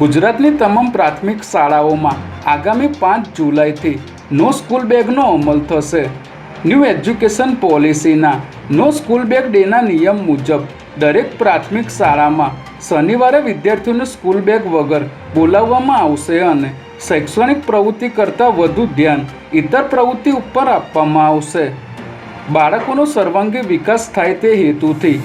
ગુજરાતની તમામ પ્રાથમિક શાળાઓમાં આગામી 5 જુલાઈથી નો સ્કૂલ બેગનો અમલ થશે। ન્યૂ એજ્યુકેશન પોલિસીના નો સ્કૂલ બેગ ડેના નિયમ મુજબ દરેક પ્રાથમિક શાળામાં શનિવારે વિદ્યાર્થીઓને સ્કૂલ બેગ વગર બોલાવવામાં આવશે અને શૈક્ષણિક પ્રવૃત્તિ કરતાં વધુ ધ્યાન ઇતર પ્રવૃત્તિ ઉપર આપવામાં આવશે। બાળકોનો સર્વાંગી વિકાસ થાય તે હેતુથી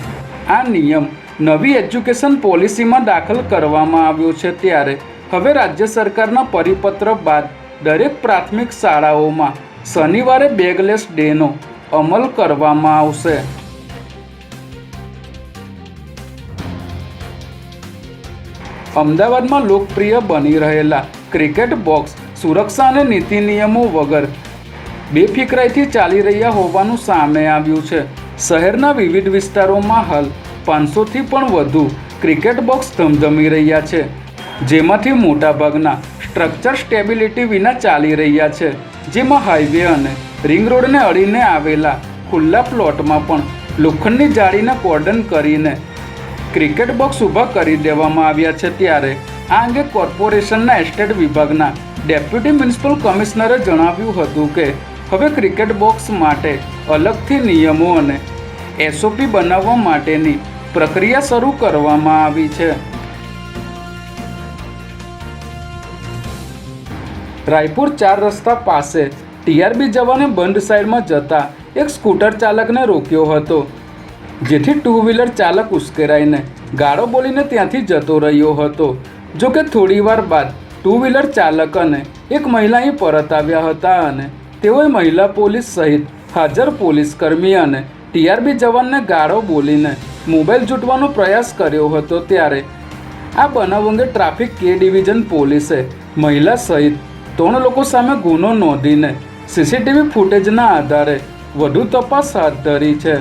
આ નિયમ નવી એજ્યુકેશન પોલિસીમાં દાખલ કરવામાં આવ્યો છે। ત્યારે હવે રાજ્ય સરકારના પરિપત્ર બાદ દરેક પ્રાથમિક શાળાઓમાં શનિવારે બેગલેસ ડેનો અમલ કરવામાં આવશે। અમદાવાદમાં લોકપ્રિય બની રહેલા ક્રિકેટ બોક્સ સુરક્ષા અને નીતિ નિયમો વગર બેફિકરાઈથી ચાલી રહ્યા હોવાનું સામે આવ્યું છે। શહેરના વિવિધ વિસ્તારોમાં હાલ 500થી પણ વધુ ક્રિકેટ બોક્સ ધમધમી રહ્યા છે, જેમાંથી મોટાભાગના સ્ટ્રક્ચર સ્ટેબિલિટી વિના ચાલી રહ્યા છે। જેમાં હાઈવે અને રિંગ રોડને અડીને આવેલા ખુલ્લા પ્લોટમાં પણ લોખંડની જાળીના કોર્ડન કરીને ક્રિકેટ બોક્સ ઊભા કરી દેવામાં આવ્યા છે। ત્યારે આ અંગે કોર્પોરેશનના એસ્ટેટ વિભાગના ડેપ્યુટી મ્યુનિસિપલ કમિશનરે જણાવ્યું હતું કે હવે ક્રિકેટ બોક્સ માટે અલગથી નિયમો અને એસઓપી બનાવવા માટેની પ્રક્રિયા શરૂ કરવામાં આવી છે। રાયપુર 4 રસ્તા પાસે ટીઆરબી જવાને બંધ સાઈડમાં જતા એક સ્કૂટર ચાલકને રોક્યો હતો, જેથી ટુ વ્હીલર ચાલક ઉશ્કેરાઈને ગાળો બોલીને ત્યાંથી જતો રહ્યો હતો। જોકે થોડીવાર બાદ ટુ વ્હીલર ચાલક અને એક મહિલા અહીં પરત આવ્યા હતા અને તેઓએ મહિલા પોલીસ સહિત હાજર પોલીસ કર્મી અને ટીઆરબી જવાનને ગાળો બોલીને મોબાઈલ લૂંટવાનો પ્રયાસ કર્યો હતો। ત્યારે આ બનાવ અંગે ટ્રાફિક કે ડિવિઝન પોલીસે મહિલા સહિત 3 લોકો સામે ગુનો નોંધીને સીસીટીવી ફૂટેજના આધારે વધુ તપાસ હાથ ધરી છે।